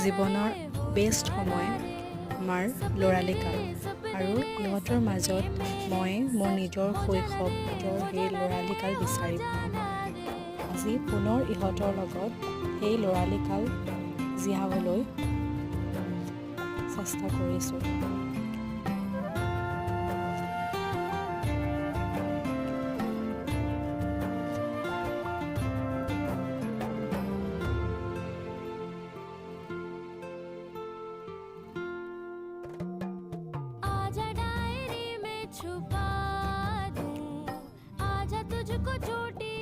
জীৱনৰ বেষ্ট সময় আমাৰ ল'ৰালি কাল আৰু ইহঁতৰ মাজত মই মোৰ নিজৰ শৈশৱৰ সেই ল'ৰালি কাল বিচাৰি পাওঁ। আজি পুনৰ ইহঁতৰ লগত সেই ল'ৰালি কাল জীয়াবলৈ চেষ্টা কৰিছোঁ। आजा डायरी में छुपा दूं, आजा तुझको चोटी